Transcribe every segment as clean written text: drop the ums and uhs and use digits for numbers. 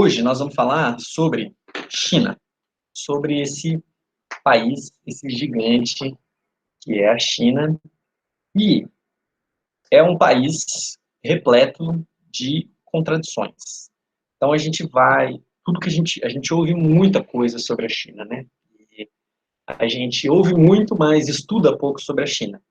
Hoje nós vamos falar sobre China, sobre esse país, esse gigante que é a China, e é um país repleto de contradições. Então tudo que a gente ouve muita coisa sobre a China, né? E a gente ouve muito, mas estuda pouco sobre a China.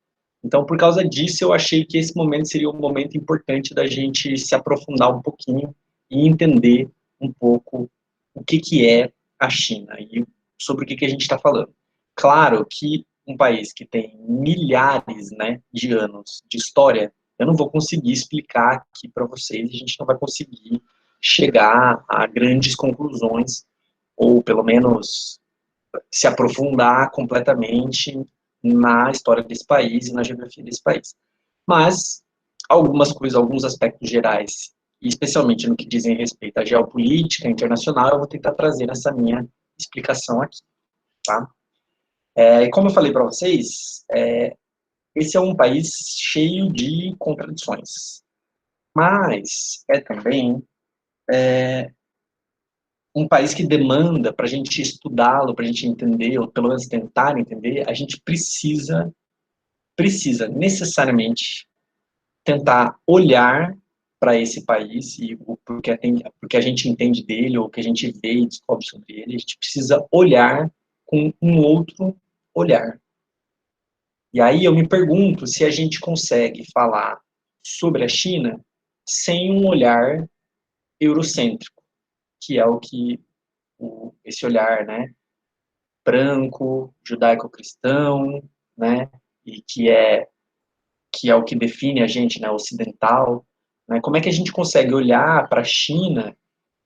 Então, por causa disso, eu achei que esse momento seria um momento importante da gente se aprofundar um pouquinho e entender um pouco o que é a China e sobre o que a gente está falando. Claro que um país que tem milhares, né, de anos de história, eu não vou conseguir explicar aqui para vocês, a gente não vai conseguir chegar a grandes conclusões, ou pelo menos se aprofundar completamente na história desse país e na geografia desse país. Mas algumas coisas, alguns aspectos gerais, e especialmente no que dizem respeito à geopolítica internacional, eu vou tentar trazer nessa minha explicação aqui, tá? E como eu falei para vocês, esse é um país cheio de contradições, mas é também um país que demanda, para a gente estudá-lo, para a gente entender, ou pelo menos tentar entender, a gente precisa necessariamente tentar olhar para esse país e porque a gente entende dele, ou que a gente vê e descobre sobre ele, a gente precisa olhar com um outro olhar. E aí eu me pergunto se a gente consegue falar sobre a China sem um olhar eurocêntrico, que é o que esse olhar, né, branco, judaico-cristão, né, e que é o que define a gente, né, ocidental, né? Como é que a gente consegue olhar para a China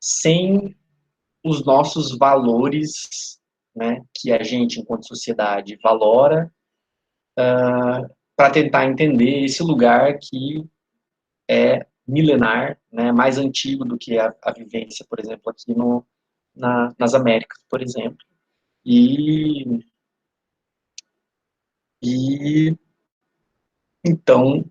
sem os nossos valores, né, que a gente, enquanto sociedade, valora, para tentar entender esse lugar que é milenar, né, mais antigo do que a vivência, por exemplo, aqui nas Américas, por exemplo. E, e então,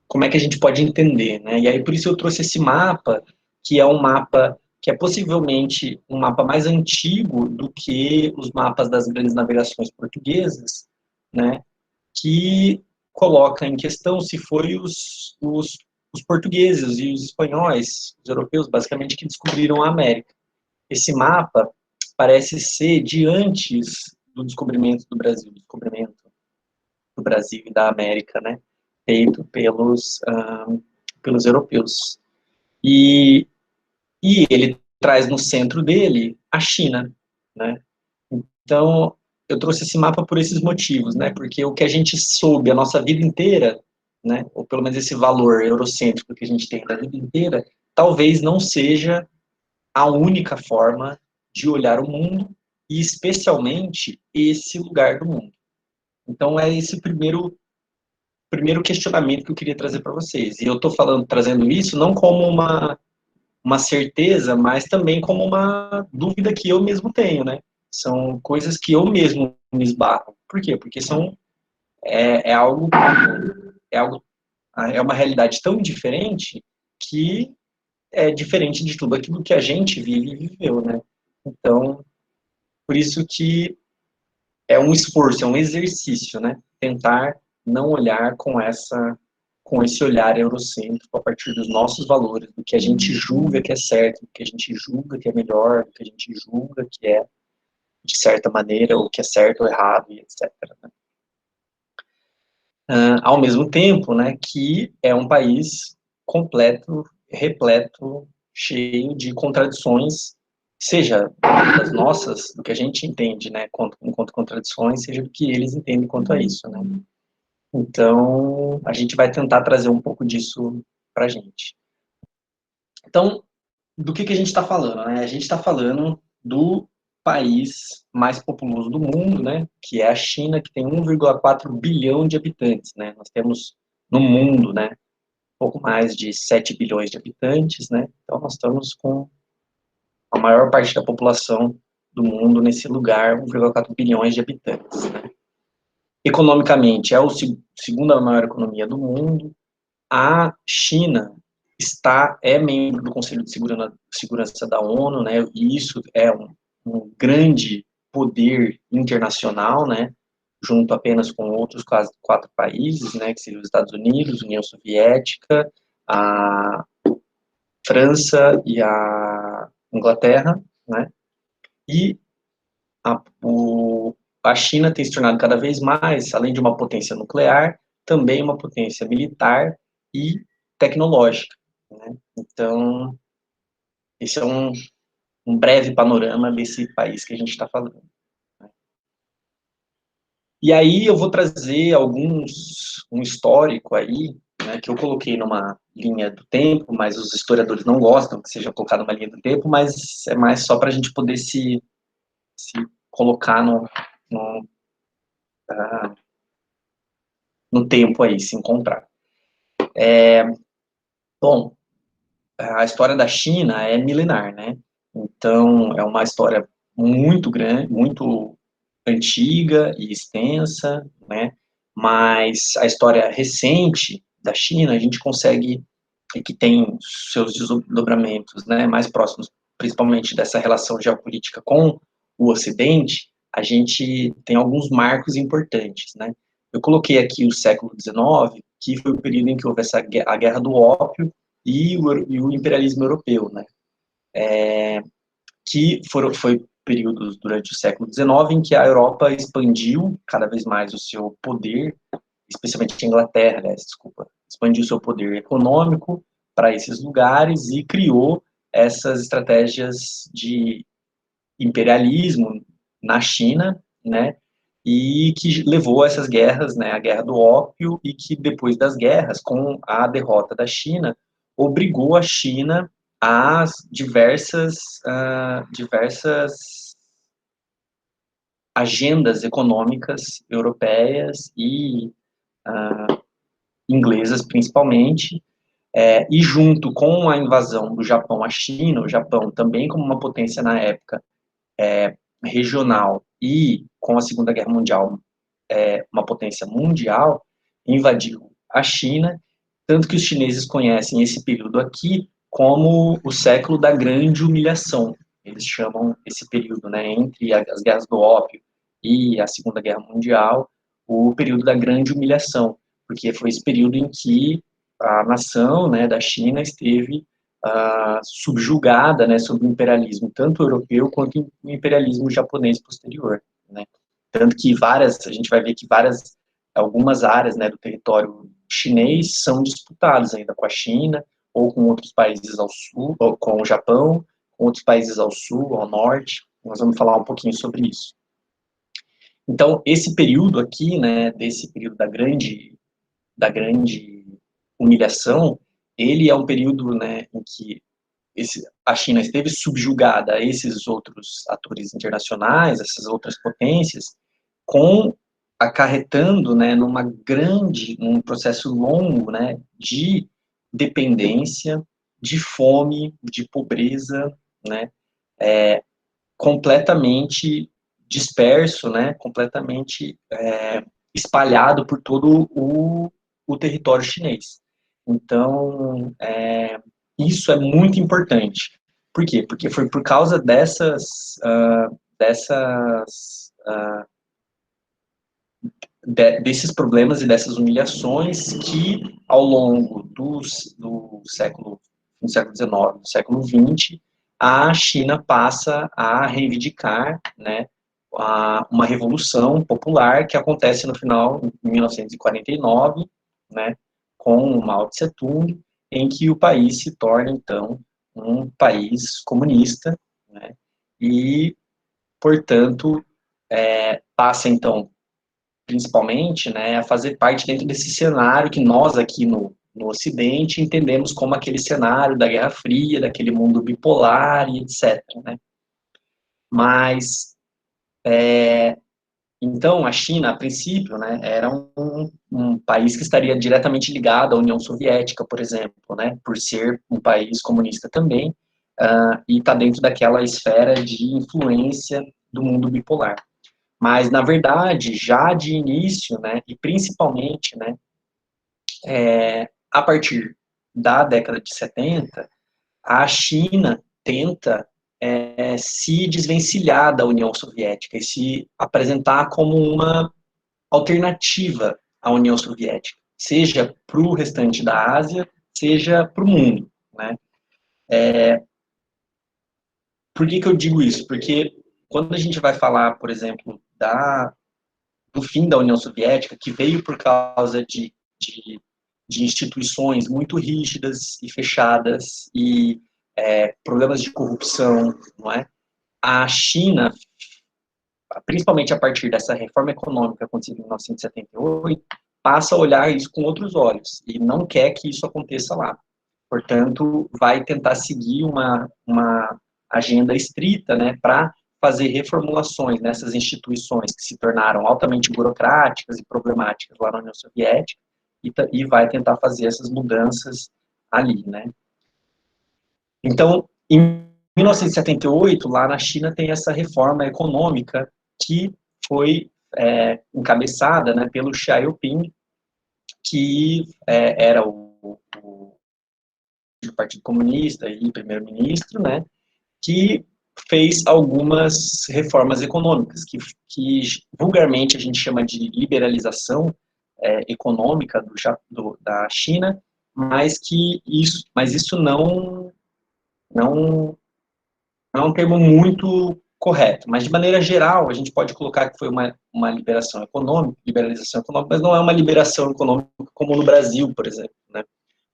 como é que a gente pode entender, né? E aí por isso eu trouxe esse mapa, que é um mapa que é possivelmente um mapa mais antigo do que os mapas das grandes navegações portuguesas, né? Que coloca em questão se foi os portugueses e os espanhóis, os europeus, basicamente, que descobriram a América. Esse mapa parece ser de antes do descobrimento do Brasil, do descobrimento do Brasil e da América, né? Feito pelos europeus. E, e ele traz no centro dele a China, né? Então, eu trouxe esse mapa por esses motivos, né? Porque o que a gente soube a nossa vida inteira, né? Ou pelo menos esse valor eurocêntrico que a gente tem da vida inteira, talvez não seja a única forma de olhar o mundo e especialmente esse lugar do mundo. Então, é esse primeiro questionamento que eu queria trazer para vocês. E eu estou trazendo isso não como uma certeza, mas também como uma dúvida que eu mesmo tenho, né? São coisas que eu mesmo me esbarro. Por quê? Porque é algo, é algo, é uma realidade tão diferente que é diferente de tudo aquilo que a gente vive e viveu, né? Então, por isso que é um esforço, é um exercício, né? Tentar não olhar com esse olhar eurocêntrico a partir dos nossos valores, do que a gente julga que é certo, do que a gente julga que é melhor, do que a gente julga que é de certa maneira, ou que é certo ou errado, e etc. Né? Ao mesmo tempo, né, que é um país completo, repleto, cheio de contradições, seja das nossas, do que a gente entende, né, enquanto contradições, seja do que eles entendem quanto a isso, né. Então, a gente vai tentar trazer um pouco disso para a gente. Então, do que a gente está falando, né? A gente está falando do país mais populoso do mundo, né? Que é a China, que tem 1,4 bilhão de habitantes, né? Nós temos no mundo, né? Pouco mais de 7 bilhões de habitantes, né? Então, nós estamos com a maior parte da população do mundo nesse lugar, 1,4 bilhões de habitantes, né? Economicamente, é a segunda maior economia do mundo. A China é membro do Conselho de Segurança da ONU, né, e isso é um grande poder internacional, né, junto apenas com outros quatro países, né, que seriam os Estados Unidos, União Soviética, a França e a Inglaterra, né, e a, a China tem se tornado cada vez mais, além de uma potência nuclear, também uma potência militar e tecnológica, né. Então, esse é um breve panorama desse país que a gente está falando. E aí eu vou trazer um histórico aí, né, que eu coloquei numa linha do tempo, mas os historiadores não gostam que seja colocado numa linha do tempo, mas é mais só para a gente poder se colocar no, uh, no tempo aí, se encontrar. Bom, a história da China é milenar, né? Então, é uma história muito grande, muito antiga e extensa, né? Mas a história recente da China, a gente consegue, e que tem seus desdobramentos, né, mais próximos, principalmente dessa relação geopolítica com o Ocidente, a gente tem alguns marcos importantes, né? Eu coloquei aqui o século XIX, que foi o período em que houve a Guerra do Ópio e o imperialismo europeu, né? Que foi períodos durante o século XIX em que a Europa expandiu cada vez mais o seu poder, especialmente a Inglaterra, né, desculpa, expandiu o seu poder econômico para esses lugares e criou essas estratégias de imperialismo na China, né, e que levou a essas guerras, né, a Guerra do Ópio, e que depois das guerras, com a derrota da China, obrigou a China a diversas agendas econômicas europeias e inglesas, principalmente, e junto com a invasão do Japão à China, o Japão também como uma potência na época regional e com a Segunda Guerra Mundial uma potência mundial, invadiu a China, tanto que os chineses conhecem esse período aqui como o século da grande humilhação. Eles chamam esse período, né, entre as guerras do ópio e a Segunda Guerra Mundial, o período da grande humilhação, porque foi esse período em que a nação, né, da China esteve subjugada, né, sob o imperialismo tanto europeu quanto o imperialismo japonês posterior, né. Tanto que a gente vai ver que algumas áreas, né, do território chinês são disputadas ainda com a China, ou com outros países ao sul, ou com o Japão, com outros países ao sul, ao norte. Nós vamos falar um pouquinho sobre isso. Então, esse período aqui, né, desse período da grande humilhação, ele é um período, né, em que a China esteve subjugada a esses outros atores internacionais, essas outras potências, acarretando, né, num processo longo, né, de dependência, de fome, de pobreza, né, completamente disperso, né, completamente espalhado por todo o território chinês. Então, isso é muito importante. Por quê? Porque foi por causa desses problemas e dessas humilhações que, ao longo do século XIX, do século XX, a China passa a reivindicar, né, uma revolução popular que acontece no final, em 1949, né, com o Mao Tse-tung, em que o país se torna, então, um país comunista, né, e, portanto, passa, então, principalmente, né, a fazer parte dentro desse cenário que nós aqui no Ocidente entendemos como aquele cenário da Guerra Fria, daquele mundo bipolar e etc. Né? Mas, então, a China, a princípio, né, era um país que estaria diretamente ligado à União Soviética, por exemplo, né, por ser um país comunista também, e está dentro daquela esfera de influência do mundo bipolar. Mas, na verdade, já de início, né, e principalmente, né, a partir da década de 70, a China tenta se desvencilhar da União Soviética e se apresentar como uma alternativa à União Soviética, seja para o restante da Ásia, seja para o mundo, né? Por que eu digo isso? Porque quando a gente vai falar, por exemplo, do fim da União Soviética, que veio por causa de instituições muito rígidas e fechadas e problemas de corrupção, não é? A China, principalmente a partir dessa reforma econômica acontecida em 1978, passa a olhar isso com outros olhos e não quer que isso aconteça lá. Portanto, vai tentar seguir uma agenda estrita, né, para fazer reformulações nessas instituições que se tornaram altamente burocráticas e problemáticas lá na União Soviética e vai tentar fazer essas mudanças ali, né. Então, em 1978, lá na China tem essa reforma econômica que foi encabeçada, né, pelo Xi Jinping, que era o do Partido Comunista e primeiro-ministro, né, que fez algumas reformas econômicas, que vulgarmente a gente chama de liberalização econômica da China, mas isso não é um termo muito correto, mas de maneira geral a gente pode colocar que foi uma liberalização econômica, mas não é uma liberação econômica como no Brasil, por exemplo, né?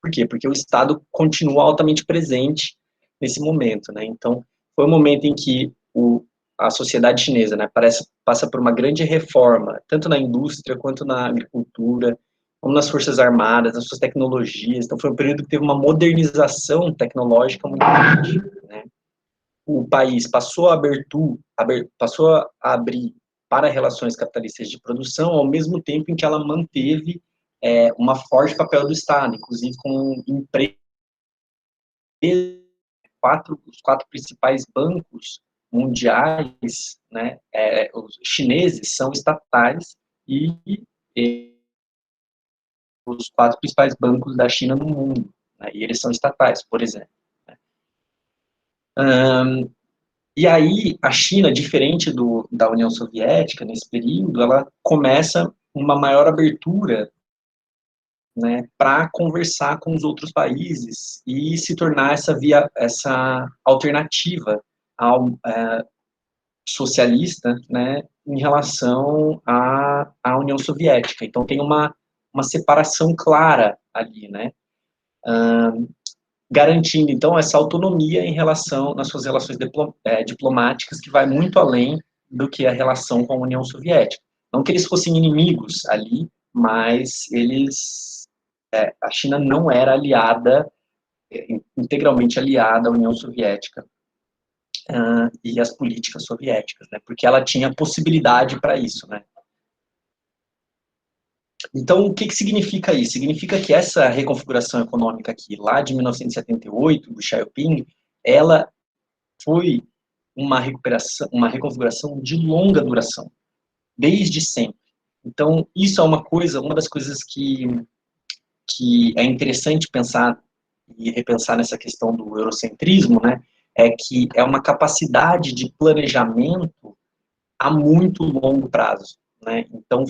Por quê? Porque o Estado continua altamente presente nesse momento, né? Então, foi um momento em que a sociedade chinesa, né, passa por uma grande reforma, tanto na indústria quanto na agricultura, como nas forças armadas, nas suas tecnologias. Então, foi um período que teve uma modernização tecnológica muito grande, né? O país passou a abrir para relações capitalistas de produção, ao mesmo tempo em que ela manteve uma forte papel do Estado, inclusive com empresas, os quatro principais bancos mundiais, né, os chineses são estatais e os quatro principais bancos da China no mundo, né, e eles são estatais, por exemplo. Né. E aí, a China, diferente da União Soviética, nesse período, ela começa uma maior abertura, né, para conversar com os outros países e se tornar essa alternativa ao socialista, né, em relação à União Soviética. Então, tem uma separação clara ali, né, garantindo, então, essa autonomia nas suas relações diplomáticas, que vai muito além do que a relação com a União Soviética. Não que eles fossem inimigos ali, mas a China não era integralmente aliada à União Soviética e às políticas soviéticas, né, porque ela tinha possibilidade para isso, né. Então, o que significa isso? Significa que essa reconfiguração econômica aqui, lá de 1978, do Xi Jinping, ela foi uma reconfiguração de longa duração, desde sempre. Então, isso é uma das coisas que é interessante pensar e repensar nessa questão do eurocentrismo, né, é que é uma capacidade de planejamento a muito longo prazo, né. Então,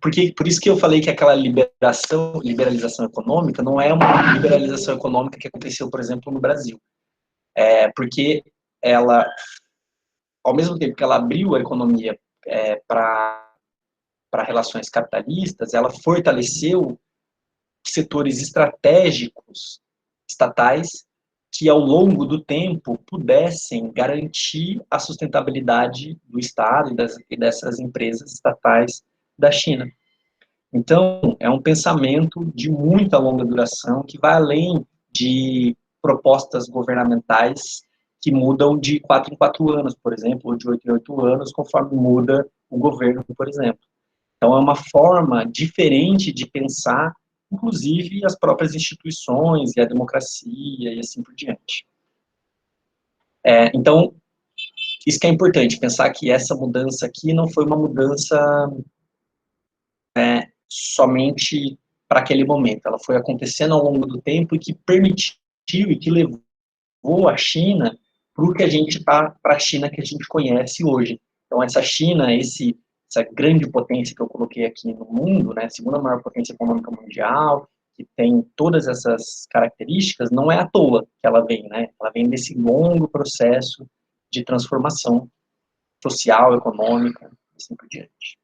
por isso que eu falei que aquela liberalização econômica não é uma liberalização econômica que aconteceu, por exemplo, no Brasil. Porque ela, ao mesmo tempo que ela abriu a economia para relações capitalistas, ela fortaleceu setores estratégicos estatais que, ao longo do tempo, pudessem garantir a sustentabilidade do Estado e dessas empresas estatais da China. Então, é um pensamento de muita longa duração que vai além de propostas governamentais que mudam de 4 em 4 anos, por exemplo, ou de 8 em 8 anos, conforme muda o governo, por exemplo. Então, é uma forma diferente de pensar, inclusive, as próprias instituições e a democracia e assim por diante. Então, isso que é importante, pensar que essa mudança aqui não foi uma mudança somente para aquele momento. Ela foi acontecendo ao longo do tempo e que permitiu e que levou a China para o que a gente está, para a China que a gente conhece hoje. Então, essa China, essa grande potência que eu coloquei aqui no mundo, né, a segunda maior potência econômica mundial, que tem todas essas características, não é à toa que ela vem, né? Ela vem desse longo processo de transformação social, econômica, assim por diante.